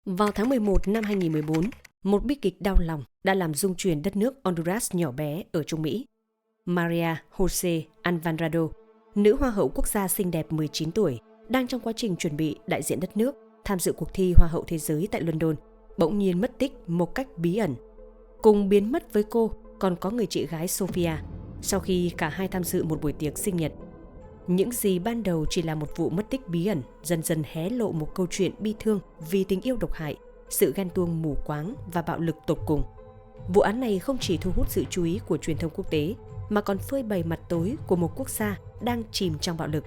Vào tháng 11 năm 2014, một bi kịch đau lòng đã làm rung chuyển đất nước Honduras nhỏ bé ở Trung Mỹ. Maria Jose Alvarado, nữ hoa hậu quốc gia xinh đẹp 19 tuổi, đang trong quá trình chuẩn bị đại diện đất nước tham dự cuộc thi Hoa hậu Thế giới tại London, bỗng nhiên mất tích một cách bí ẩn. Cùng biến mất với cô còn có người chị gái Sofia, sau khi cả hai tham dự một buổi tiệc sinh nhật. Những gì ban đầu chỉ là một vụ mất tích bí ẩn dần dần hé lộ một câu chuyện bi thương vì tình yêu độc hại, sự ghen tuông mù quáng và bạo lực tột cùng. Vụ án này không chỉ thu hút sự chú ý của truyền thông quốc tế mà còn phơi bày mặt tối của một quốc gia đang chìm trong bạo lực.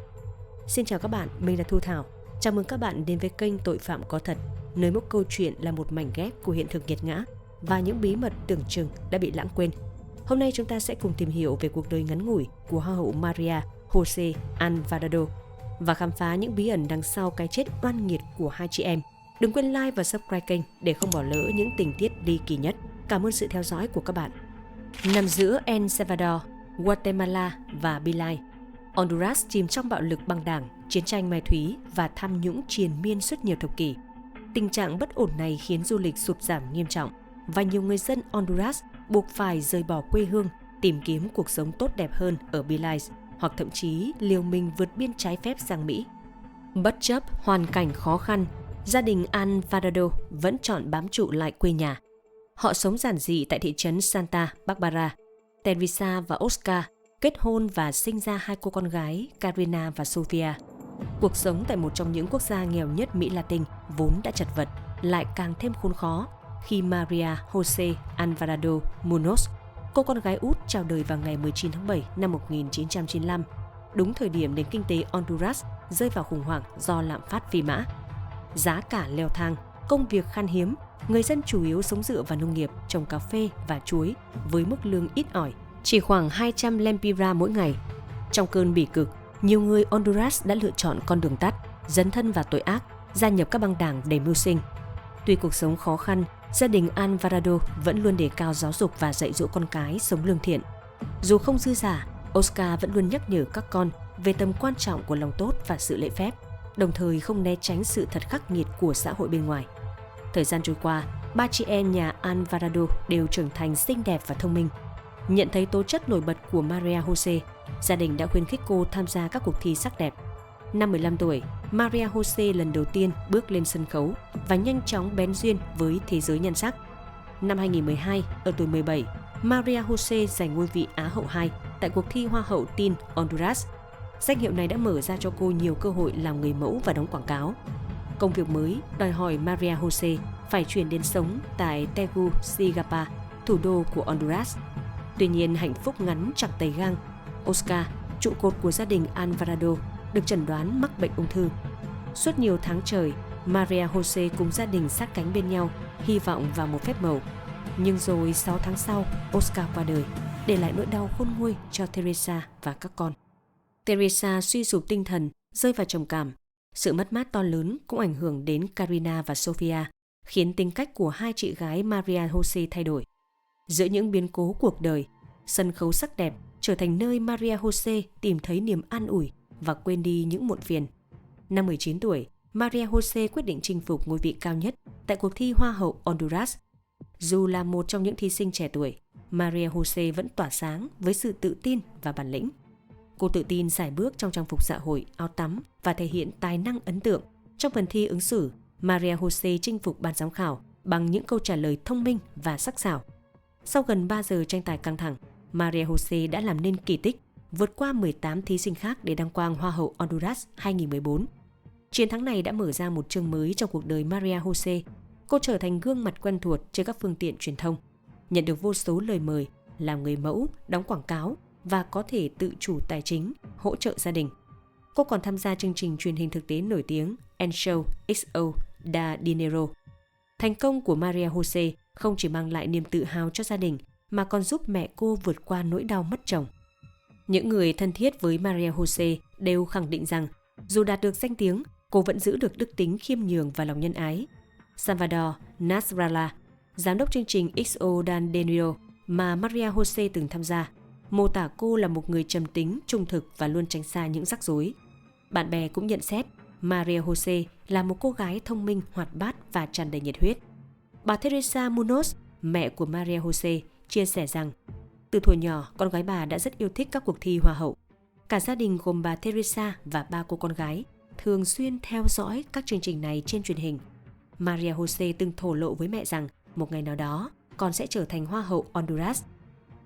Xin chào các bạn, mình là Thu Thảo. Chào mừng các bạn đến với kênh Tội phạm có thật, nơi mỗi câu chuyện là một mảnh ghép của hiện thực nghiệt ngã và những bí mật tưởng chừng đã bị lãng quên. Hôm nay chúng ta sẽ cùng tìm hiểu về cuộc đời ngắn ngủi của Hoa hậu Maria Jose Alvarado và khám phá những bí ẩn đằng sau cái chết oan nghiệt của hai chị em. Đừng quên like và subscribe kênh để không bỏ lỡ những tình tiết ly kỳ nhất. Cảm ơn sự theo dõi của các bạn. Nằm giữa El Salvador, Guatemala và Belize, Honduras chìm trong bạo lực băng đảng, chiến tranh ma túy và tham nhũng triền miên suốt nhiều thập kỷ. Tình trạng bất ổn này khiến du lịch sụt giảm nghiêm trọng và nhiều người dân Honduras buộc phải rời bỏ quê hương, tìm kiếm cuộc sống tốt đẹp hơn ở Belize, hoặc thậm chí liều mình vượt biên trái phép sang Mỹ. Bất chấp hoàn cảnh khó khăn, gia đình Alvarado vẫn chọn bám trụ lại quê nhà. Họ sống giản dị tại thị trấn Santa Barbara. Teresa và Oscar kết hôn và sinh ra hai cô con gái Karina và Sofia. Cuộc sống tại một trong những quốc gia nghèo nhất Mỹ Latin vốn đã chật vật, lại càng thêm khốn khó khi Maria Jose Alvarado Munoz, cô con gái út chào đời vào ngày 19 tháng 7 năm 1995, đúng thời điểm nền kinh tế Honduras rơi vào khủng hoảng do lạm phát phi mã. Giá cả leo thang, công việc khan hiếm, người dân chủ yếu sống dựa vào nông nghiệp, trồng cà phê và chuối với mức lương ít ỏi, chỉ khoảng 200 lempira mỗi ngày. Trong cơn bỉ cực, nhiều người Honduras đã lựa chọn con đường tắt, dấn thân vào tội ác, gia nhập các băng đảng để mưu sinh. Tuy cuộc sống khó khăn, gia đình Alvarado vẫn luôn đề cao giáo dục và dạy dỗ con cái sống lương thiện. Dù không dư dả, Oscar vẫn luôn nhắc nhở các con về tầm quan trọng của lòng tốt và sự lễ phép, đồng thời không né tránh sự thật khắc nghiệt của xã hội bên ngoài. Thời gian trôi qua, ba chị em nhà Alvarado đều trưởng thành xinh đẹp và thông minh. Nhận thấy tố chất nổi bật của Maria Jose, gia đình đã khuyến khích cô tham gia các cuộc thi sắc đẹp. Năm 15 tuổi, Maria Jose lần đầu tiên bước lên sân khấu và nhanh chóng bén duyên với thế giới nhan sắc. Năm 2012, ở tuổi 17, Maria Jose giành ngôi vị Á hậu 2 tại cuộc thi Hoa hậu Teen Honduras. Danh hiệu này đã mở ra cho cô nhiều cơ hội làm người mẫu và đóng quảng cáo. Công việc mới đòi hỏi Maria Jose phải chuyển đến sống tại Tegucigalpa, thủ đô của Honduras. Tuy nhiên, hạnh phúc ngắn chẳng tày gang. Oscar, trụ cột của gia đình Alvarado, được chẩn đoán mắc bệnh ung thư. Suốt nhiều tháng trời, Maria Jose cùng gia đình sát cánh bên nhau, hy vọng vào một phép màu. Nhưng rồi 6 tháng sau, Oscar qua đời, để lại nỗi đau khôn nguôi cho Teresa và các con. Teresa suy sụp tinh thần, rơi vào trầm cảm. Sự mất mát to lớn cũng ảnh hưởng đến Karina và Sofia, khiến tính cách của hai chị gái Maria Jose thay đổi. Giữa những biến cố cuộc đời, sân khấu sắc đẹp trở thành nơi Maria Jose tìm thấy niềm an ủi và quên đi những muộn phiền. Năm 19 tuổi, Maria Jose quyết định chinh phục ngôi vị cao nhất tại cuộc thi Hoa hậu Honduras. Dù là một trong những thí sinh trẻ tuổi, Maria Jose vẫn tỏa sáng với sự tự tin và bản lĩnh. Cô tự tin sải bước trong trang phục dạ hội, áo tắm và thể hiện tài năng ấn tượng. Trong phần thi ứng xử, Maria Jose chinh phục ban giám khảo bằng những câu trả lời thông minh và sắc sảo. Sau gần 3 giờ tranh tài căng thẳng, Maria Jose đã làm nên kỳ tích, vượt qua 18 thí sinh khác để đăng quang Hoa hậu Honduras 2014. Chiến thắng này đã mở ra một chương mới trong cuộc đời Maria Jose. Cô trở thành gương mặt quen thuộc trên các phương tiện truyền thông, nhận được vô số lời mời làm người mẫu, đóng quảng cáo và có thể tự chủ tài chính, hỗ trợ gia đình. Cô còn tham gia chương trình truyền hình thực tế nổi tiếng El Show XO da Dinero. Thành công của Maria Jose không chỉ mang lại niềm tự hào cho gia đình mà còn giúp mẹ cô vượt qua nỗi đau mất chồng. Những người thân thiết với Maria Jose đều khẳng định rằng dù đạt được danh tiếng, cô vẫn giữ được đức tính khiêm nhường và lòng nhân ái. Salvador Nasrallah, giám đốc chương trình XO da Dinero mà Maria Jose từng tham gia, mô tả cô là một người trầm tính, trung thực và luôn tránh xa những rắc rối. Bạn bè cũng nhận xét Maria Jose là một cô gái thông minh, hoạt bát và tràn đầy nhiệt huyết. Bà Teresa Munoz, mẹ của Maria Jose, chia sẻ rằng từ thuở nhỏ, con gái bà đã rất yêu thích các cuộc thi hoa hậu. Cả gia đình gồm bà Teresa và 3 cô con gái thường xuyên theo dõi các chương trình này trên truyền hình. Maria Jose từng thổ lộ với mẹ rằng một ngày nào đó con sẽ trở thành Hoa hậu Honduras.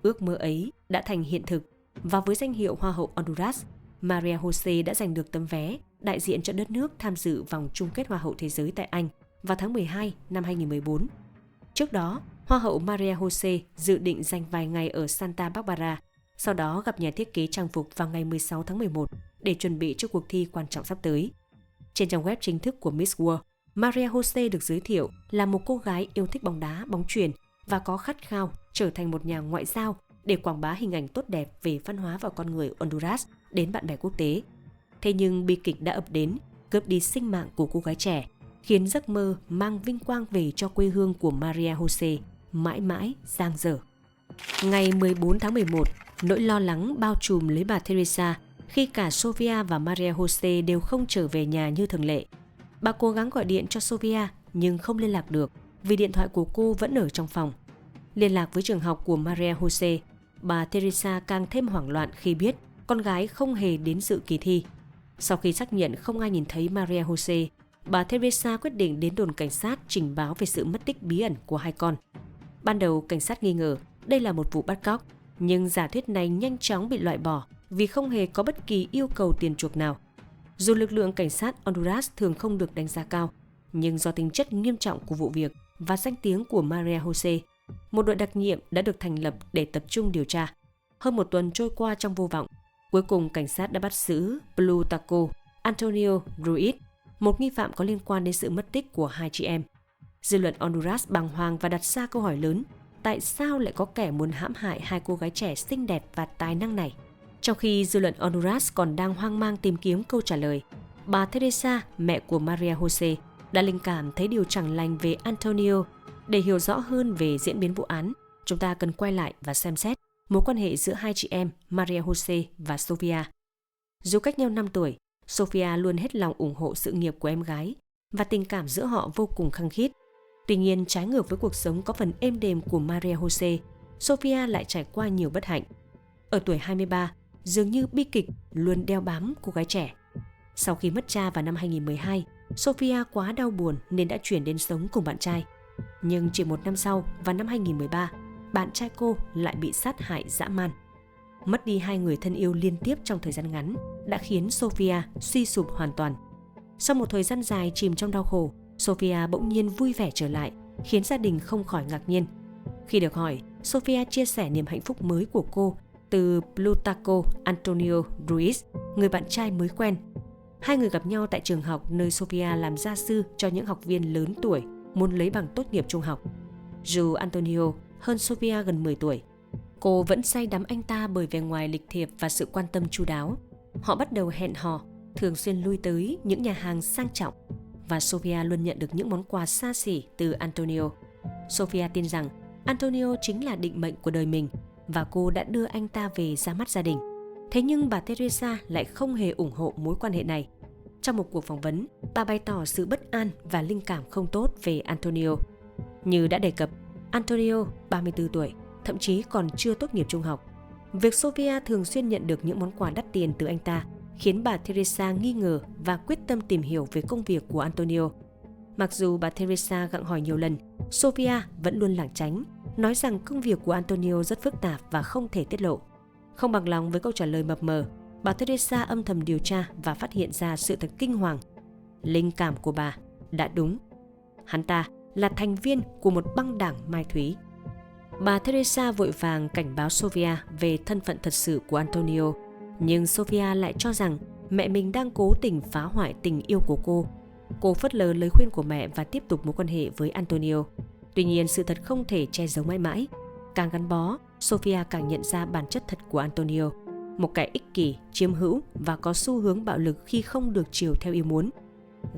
Ước mơ ấy đã thành hiện thực, và với danh hiệu Hoa hậu Honduras, Maria Jose đã giành được tấm vé đại diện cho đất nước tham dự vòng chung kết Hoa hậu Thế giới tại Anh vào tháng 12 năm 2014. Trước đó, Hoa hậu Maria Jose dự định dành vài ngày ở Santa Barbara, sau đó gặp nhà thiết kế trang phục vào ngày 16 tháng 11 để chuẩn bị cho cuộc thi quan trọng sắp tới. Trên trang web chính thức của Miss World, Maria Jose được giới thiệu là một cô gái yêu thích bóng đá, bóng chuyền và có khát khao trở thành một nhà ngoại giao để quảng bá hình ảnh tốt đẹp về văn hóa và con người Honduras đến bạn bè quốc tế. Thế nhưng bi kịch đã ập đến, cướp đi sinh mạng của cô gái trẻ, khiến giấc mơ mang vinh quang về cho quê hương của Maria Jose mãi mãi dang dở. Ngày 14 tháng 11, nỗi lo lắng bao trùm lấy bà Teresa khi cả Sofia và Maria Jose đều không trở về nhà như thường lệ. Bà cố gắng gọi điện cho Sofia nhưng không liên lạc được vì điện thoại của cô vẫn ở trong phòng. Liên lạc với trường học của Maria Jose, bà Teresa càng thêm hoảng loạn khi biết con gái không hề đến dự kỳ thi. Sau khi xác nhận không ai nhìn thấy Maria Jose, bà Teresa quyết định đến đồn cảnh sát trình báo về sự mất tích bí ẩn của hai con. Ban đầu, cảnh sát nghi ngờ đây là một vụ bắt cóc, nhưng giả thuyết này nhanh chóng bị loại bỏ vì không hề có bất kỳ yêu cầu tiền chuộc nào. Dù lực lượng cảnh sát Honduras thường không được đánh giá cao, nhưng do tính chất nghiêm trọng của vụ việc và danh tiếng của Maria Jose, một đội đặc nhiệm đã được thành lập để tập trung điều tra. Hơn một tuần trôi qua trong vô vọng, cuối cùng cảnh sát đã bắt giữ Plutarco Antonio Ruiz, một nghi phạm có liên quan đến sự mất tích của hai chị em. Dư luận Honduras bàng hoàng và đặt ra câu hỏi lớn: tại sao lại có kẻ muốn hãm hại hai cô gái trẻ xinh đẹp và tài năng này? Trong khi dư luận Honduras còn đang hoang mang tìm kiếm câu trả lời, bà Teresa, mẹ của Maria Jose, đã linh cảm thấy điều chẳng lành về Antonio. Để hiểu rõ hơn về diễn biến vụ án, chúng ta cần quay lại và xem xét mối quan hệ giữa hai chị em Maria Jose và Sofia. Dù cách nhau 5 tuổi, Sofia luôn hết lòng ủng hộ sự nghiệp của em gái và tình cảm giữa họ vô cùng khăng khít. Tuy nhiên, trái ngược với cuộc sống có phần êm đềm của Maria Jose, Sofia lại trải qua nhiều bất hạnh. Ở tuổi 23, dường như bi kịch luôn đeo bám cô gái trẻ. Sau khi mất cha vào năm 2012, Sofia quá đau buồn nên đã chuyển đến sống cùng bạn trai. Nhưng chỉ một năm sau, vào năm 2013, bạn trai cô lại bị sát hại dã man. Mất đi hai người thân yêu liên tiếp trong thời gian ngắn đã khiến Sofia suy sụp hoàn toàn. Sau một thời gian dài chìm trong đau khổ, Sofia bỗng nhiên vui vẻ trở lại, khiến gia đình không khỏi ngạc nhiên. Khi được hỏi, Sofia chia sẻ niềm hạnh phúc mới của cô từ Plutarco Antonio Ruiz, người bạn trai mới quen. Hai người gặp nhau tại trường học nơi Sofia làm gia sư cho những học viên lớn tuổi muốn lấy bằng tốt nghiệp trung học. Dù Antonio hơn Sofia gần 10 tuổi, cô vẫn say đắm anh ta bởi vẻ ngoài lịch thiệp và sự quan tâm chu đáo. Họ bắt đầu hẹn hò, thường xuyên lui tới những nhà hàng sang trọng, và Sofia luôn nhận được những món quà xa xỉ từ Antonio. Sofia tin rằng Antonio chính là định mệnh của đời mình và cô đã đưa anh ta về ra mắt gia đình. Thế nhưng bà Teresa lại không hề ủng hộ mối quan hệ này. Trong một cuộc phỏng vấn, bà bày tỏ sự bất an và linh cảm không tốt về Antonio. Như đã đề cập, Antonio, 34 tuổi, thậm chí còn chưa tốt nghiệp trung học. Việc Sofia thường xuyên nhận được những món quà đắt tiền từ anh ta khiến bà Teresa nghi ngờ và quyết tâm tìm hiểu về công việc của Antonio. Mặc dù bà Teresa gặng hỏi nhiều lần, Sofia vẫn luôn lảng tránh, nói rằng công việc của Antonio rất phức tạp và không thể tiết lộ. Không bằng lòng với câu trả lời mập mờ, bà Teresa âm thầm điều tra và phát hiện ra sự thật kinh hoàng. Linh cảm của bà đã đúng. Hắn ta là thành viên của một băng đảng mai thúy. Bà Teresa vội vàng cảnh báo Sofia về thân phận thật sự của Antonio, nhưng Sofia lại cho rằng mẹ mình đang cố tình phá hoại tình yêu của cô. Cô phớt lờ lời khuyên của mẹ và tiếp tục mối quan hệ với Antonio. Tuy nhiên, sự thật không thể che giấu mãi mãi. Càng gắn bó, Sofia càng nhận ra bản chất thật của Antonio, một kẻ ích kỷ, chiếm hữu và có xu hướng bạo lực khi không được chiều theo ý muốn.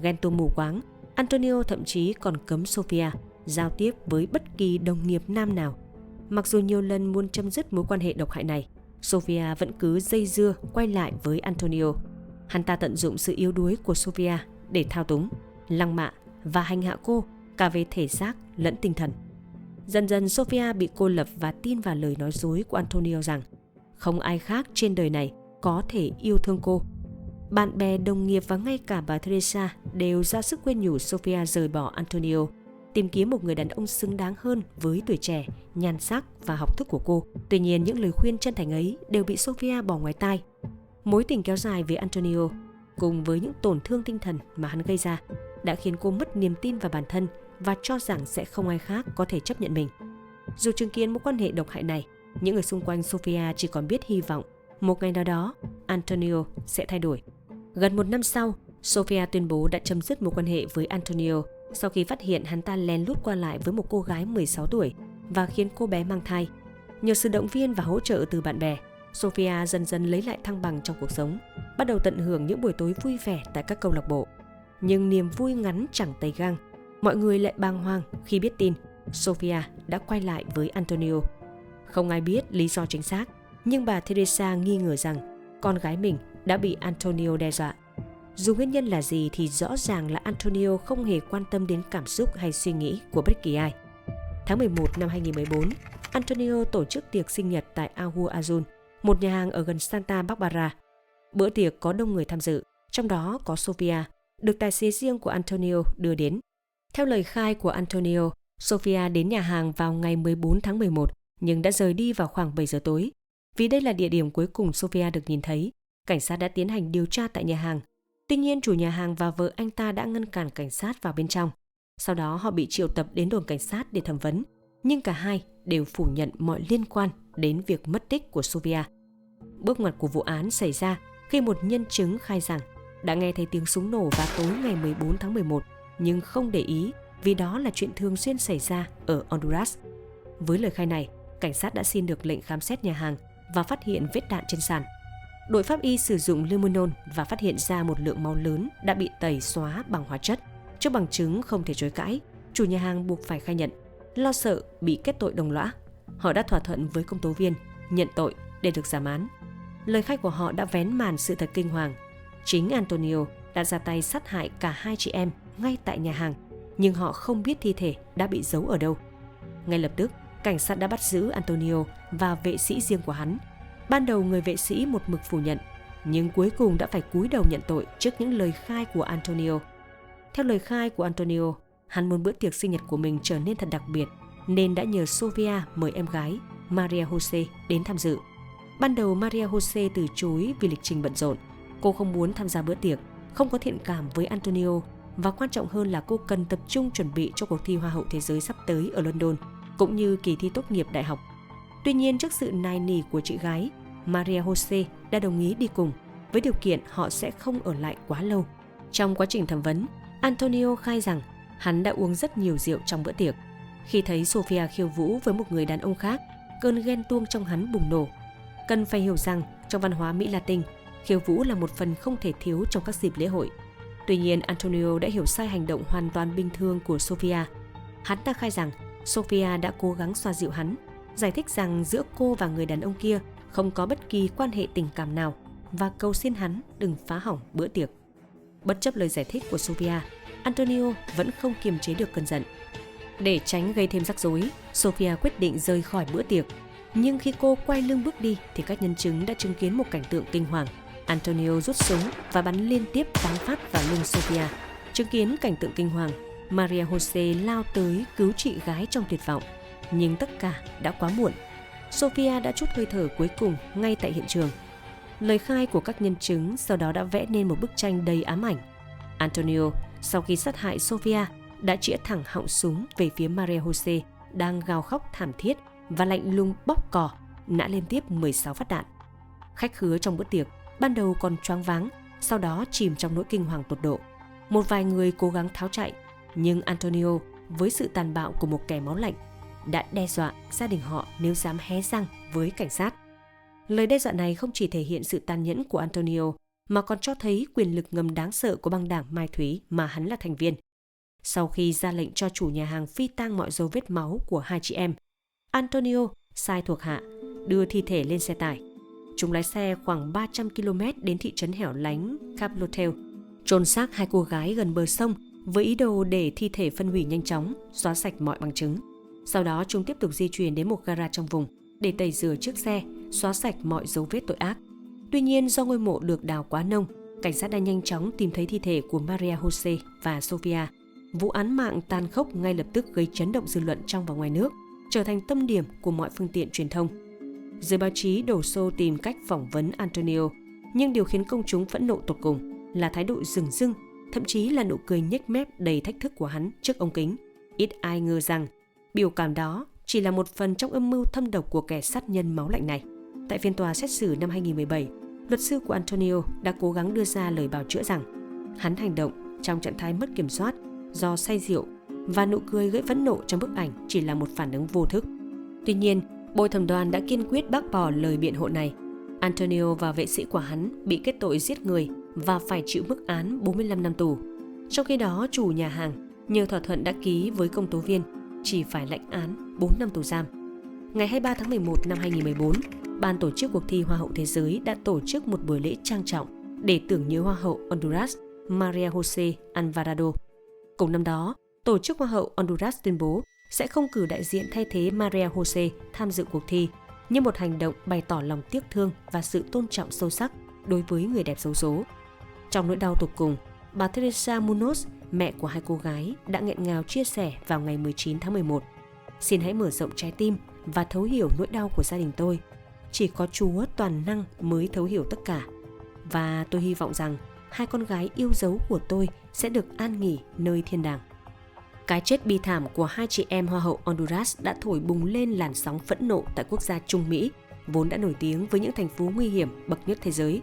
Ghen tuông mù quáng, Antonio thậm chí còn cấm Sofia giao tiếp với bất kỳ đồng nghiệp nam nào. Mặc dù nhiều lần muốn chấm dứt mối quan hệ độc hại này, Sofia vẫn cứ dây dưa quay lại với Antonio. Hắn ta tận dụng sự yếu đuối của Sofia để thao túng. lăng mạ và hành hạ cô cả về thể xác lẫn tinh thần. Dần dần Sofia bị cô lập và tin vào lời nói dối của Antonio rằng không ai khác trên đời này có thể yêu thương cô. Bạn bè, đồng nghiệp và ngay cả bà Teresa đều ra sức khuyên nhủ Sofia rời bỏ Antonio, tìm kiếm một người đàn ông xứng đáng hơn với tuổi trẻ, nhan sắc và học thức của cô. Tuy nhiên, những lời khuyên chân thành ấy đều bị Sofia bỏ ngoài tai. Mối tình kéo dài với Antonio cùng với những tổn thương tinh thần mà hắn gây ra đã khiến cô mất niềm tin vào bản thân và cho rằng sẽ không ai khác có thể chấp nhận mình. Dù chứng kiến mối quan hệ độc hại này, những người xung quanh Sofia chỉ còn biết hy vọng một ngày nào đó Antonio sẽ thay đổi. Gần 1 năm sau, Sofia tuyên bố đã chấm dứt mối quan hệ với Antonio sau khi phát hiện hắn ta lén lút qua lại với một cô gái 16 tuổi và khiến cô bé mang thai. Nhờ sự động viên và hỗ trợ từ bạn bè, Sofia dần dần lấy lại thăng bằng trong cuộc sống, bắt đầu tận hưởng những buổi tối vui vẻ tại các câu lạc bộ. Nhưng niềm vui ngắn chẳng tày gang. Mọi người lại bàng hoàng khi biết tin Sofia đã quay lại với Antonio. Không ai biết lý do chính xác, nhưng bà Teresa nghi ngờ rằng con gái mình đã bị Antonio đe dọa. Dù nguyên nhân là gì thì rõ ràng là Antonio không hề quan tâm đến cảm xúc hay suy nghĩ của bất kỳ ai. Tháng 11 năm 2014, Antonio tổ chức tiệc sinh nhật tại Agua Azul, một nhà hàng ở gần Santa Barbara. Bữa tiệc có đông người tham dự, trong đó có Sofia, được tài xế riêng của Antonio đưa đến. Theo lời khai của Antonio, Sofia đến nhà hàng vào ngày 14 tháng 11 nhưng đã rời đi vào khoảng 7 giờ tối. Vì đây là địa điểm cuối cùng Sofia được nhìn thấy, cảnh sát đã tiến hành điều tra tại nhà hàng. Tuy nhiên, chủ nhà hàng và vợ anh ta đã ngăn cản cảnh sát vào bên trong. Sau đó họ bị triệu tập đến đồn cảnh sát để thẩm vấn, nhưng cả hai đều phủ nhận mọi liên quan đến việc mất tích của Sofia. Bước ngoặt của vụ án xảy ra khi một nhân chứng khai rằng đã nghe thấy tiếng súng nổ vào tối ngày 14 tháng 11, nhưng không để ý vì đó là chuyện thường xuyên xảy ra ở Honduras. Với lời khai này, cảnh sát đã xin được lệnh khám xét nhà hàng và phát hiện vết đạn trên sàn. Đội pháp y sử dụng luminol và phát hiện ra một lượng máu lớn đã bị tẩy xóa bằng hóa chất. Trước bằng chứng không thể chối cãi, chủ nhà hàng buộc phải khai nhận. Lo sợ bị kết tội đồng lõa, họ đã thỏa thuận với công tố viên nhận tội để được giảm án. Lời khai của họ đã vén màn sự thật kinh hoàng. Chính Antonio đã ra tay sát hại cả hai chị em ngay tại nhà hàng, nhưng họ không biết thi thể đã bị giấu ở đâu. Ngay lập tức, cảnh sát đã bắt giữ Antonio và vệ sĩ riêng của hắn. Ban đầu người vệ sĩ một mực phủ nhận, nhưng cuối cùng đã phải cúi đầu nhận tội trước những lời khai của Antonio. Theo lời khai của Antonio, hắn muốn bữa tiệc sinh nhật của mình trở nên thật đặc biệt, nên đã nhờ Sofia mời em gái Maria Jose đến tham dự. Ban đầu Maria Jose từ chối vì lịch trình bận rộn. Cô không muốn tham gia bữa tiệc, không có thiện cảm với Antonio, và quan trọng hơn là cô cần tập trung chuẩn bị cho cuộc thi Hoa hậu Thế giới sắp tới ở London, cũng như kỳ thi tốt nghiệp đại học. Tuy nhiên, trước sự nài nỉ của chị gái, Maria Jose đã đồng ý đi cùng, với điều kiện họ sẽ không ở lại quá lâu. Trong quá trình thẩm vấn, Antonio khai rằng hắn đã uống rất nhiều rượu trong bữa tiệc. Khi thấy Sofia khiêu vũ với một người đàn ông khác, cơn ghen tuông trong hắn bùng nổ. Cần phải hiểu rằng, trong văn hóa Mỹ Latin, khiêu vũ là một phần không thể thiếu trong các dịp lễ hội. Tuy nhiên, Antonio đã hiểu sai hành động hoàn toàn bình thường của Sofia. Hắn ta khai rằng Sofia đã cố gắng xoa dịu hắn, giải thích rằng giữa cô và người đàn ông kia không có bất kỳ quan hệ tình cảm nào và cầu xin hắn đừng phá hỏng bữa tiệc. Bất chấp lời giải thích của Sofia, Antonio vẫn không kiềm chế được cơn giận. Để tránh gây thêm rắc rối, Sofia quyết định rời khỏi bữa tiệc. Nhưng khi cô quay lưng bước đi thì các nhân chứng đã chứng kiến một cảnh tượng kinh hoàng. Antonio rút súng và bắn liên tiếp 8 phát vào lưng Sofia. Chứng kiến cảnh tượng kinh hoàng, Maria Jose lao tới cứu chị gái trong tuyệt vọng. Nhưng tất cả đã quá muộn. Sofia đã trút hơi thở cuối cùng ngay tại hiện trường. Lời khai của các nhân chứng sau đó đã vẽ nên một bức tranh đầy ám ảnh. Antonio, sau khi sát hại Sofia, đã chĩa thẳng họng súng về phía Maria Jose đang gào khóc thảm thiết và lạnh lùng bóp cò, nã liên tiếp 16 phát đạn. Khách khứa trong bữa tiệc ban đầu còn choáng váng, sau đó chìm trong nỗi kinh hoàng tột độ. Một vài người cố gắng tháo chạy, nhưng Antonio với sự tàn bạo của một kẻ máu lạnh đã đe dọa gia đình họ nếu dám hé răng với cảnh sát. Lời đe dọa này không chỉ thể hiện sự tàn nhẫn của Antonio mà còn cho thấy quyền lực ngầm đáng sợ của băng đảng Mai Thúy mà hắn là thành viên. Sau khi ra lệnh cho chủ nhà hàng phi tang mọi dấu vết máu của hai chị em, Antonio sai thuộc hạ đưa thi thể lên xe tải. Chúng lái xe khoảng 300 km đến thị trấn hẻo lánh Caplotel, chôn xác hai cô gái gần bờ sông với ý đồ để thi thể phân hủy nhanh chóng, xóa sạch mọi bằng chứng. Sau đó chúng tiếp tục di chuyển đến một gara trong vùng để tẩy rửa chiếc xe, xóa sạch mọi dấu vết tội ác. Tuy nhiên do ngôi mộ được đào quá nông, cảnh sát đã nhanh chóng tìm thấy thi thể của Maria Jose và Sofia. Vụ án mạng tàn khốc ngay lập tức gây chấn động dư luận trong và ngoài nước, trở thành tâm điểm của mọi phương tiện truyền thông. Giới báo chí đổ xô tìm cách phỏng vấn Antonio, nhưng điều khiến công chúng phẫn nộ tột cùng là thái độ dửng dưng, thậm chí là nụ cười nhếch mép đầy thách thức của hắn trước ống kính. Ít ai ngờ rằng biểu cảm đó chỉ là một phần trong âm mưu thâm độc của kẻ sát nhân máu lạnh này. Tại phiên tòa xét xử năm 2017, luật sư của Antonio đã cố gắng đưa ra lời bào chữa rằng hắn hành động trong trạng thái mất kiểm soát do say rượu, và nụ cười gây phẫn nộ trong bức ảnh chỉ là một phản ứng vô thức. Tuy nhiên, bồi thẩm đoàn đã kiên quyết bác bỏ lời biện hộ này. Antonio và vệ sĩ của hắn bị kết tội giết người và phải chịu mức án 45 năm tù. Trong khi đó, chủ nhà hàng nhờ thỏa thuận đã ký với công tố viên chỉ phải lãnh án 4 năm tù giam. Ngày 23 tháng 11 năm 2014, ban tổ chức cuộc thi Hoa hậu Thế giới đã tổ chức một buổi lễ trang trọng để tưởng nhớ Hoa hậu Honduras Maria Jose Alvarado. Cùng năm đó, tổ chức Hoa hậu Honduras tuyên bố sẽ không cử đại diện thay thế Maria Jose tham dự cuộc thi, như một hành động bày tỏ lòng tiếc thương và sự tôn trọng sâu sắc đối với người đẹp xấu số. Trong nỗi đau tột cùng, bà Teresa Munoz, mẹ của hai cô gái, đã nghẹn ngào chia sẻ vào ngày 19 tháng 11. Xin hãy mở rộng trái tim và thấu hiểu nỗi đau của gia đình tôi. Chỉ có Chúa toàn năng mới thấu hiểu tất cả. Và tôi hy vọng rằng hai con gái yêu dấu của tôi sẽ được an nghỉ nơi thiên đàng. Cái chết bi thảm của hai chị em Hoa hậu Honduras đã thổi bùng lên làn sóng phẫn nộ tại quốc gia Trung Mỹ, vốn đã nổi tiếng với những thành phố nguy hiểm bậc nhất thế giới.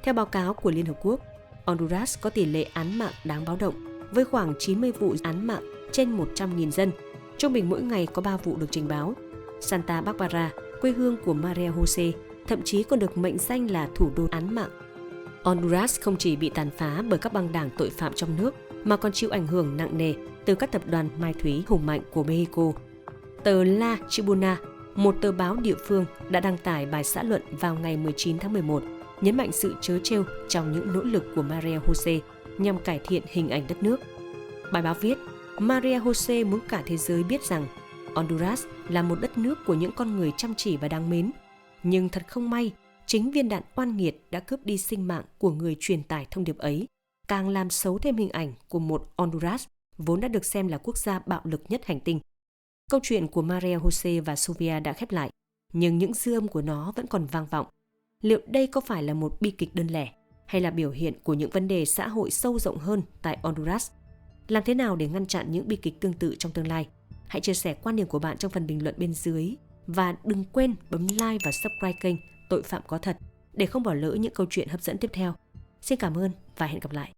Theo báo cáo của Liên Hợp Quốc, Honduras có tỷ lệ án mạng đáng báo động, với khoảng 90 vụ án mạng trên 100.000 dân. Trung bình mỗi ngày có 3 vụ được trình báo. Santa Barbara, quê hương của Maria Jose, thậm chí còn được mệnh danh là thủ đô án mạng. Honduras không chỉ bị tàn phá bởi các băng đảng tội phạm trong nước, mà còn chịu ảnh hưởng nặng nề từ các tập đoàn mai thúy hùng mạnh của Mexico. Tờ La Tribuna, một tờ báo địa phương, đã đăng tải bài xã luận vào ngày 19 tháng 11, nhấn mạnh sự trớ trêu trong những nỗ lực của Maria Jose nhằm cải thiện hình ảnh đất nước. Bài báo viết, Maria Jose muốn cả thế giới biết rằng Honduras là một đất nước của những con người chăm chỉ và đáng mến. Nhưng thật không may, chính viên đạn oan nghiệt đã cướp đi sinh mạng của người truyền tải thông điệp ấy, càng làm xấu thêm hình ảnh của một Honduras vốn đã được xem là quốc gia bạo lực nhất hành tinh. Câu chuyện của Maria Jose và Sofia đã khép lại, nhưng những dư âm của nó vẫn còn vang vọng. Liệu đây có phải là một bi kịch đơn lẻ, hay là biểu hiện của những vấn đề xã hội sâu rộng hơn tại Honduras? Làm thế nào để ngăn chặn những bi kịch tương tự trong tương lai? Hãy chia sẻ quan điểm của bạn trong phần bình luận bên dưới. Và đừng quên bấm like và subscribe kênh Tội phạm có thật để không bỏ lỡ những câu chuyện hấp dẫn tiếp theo. Xin cảm ơn và hẹn gặp lại.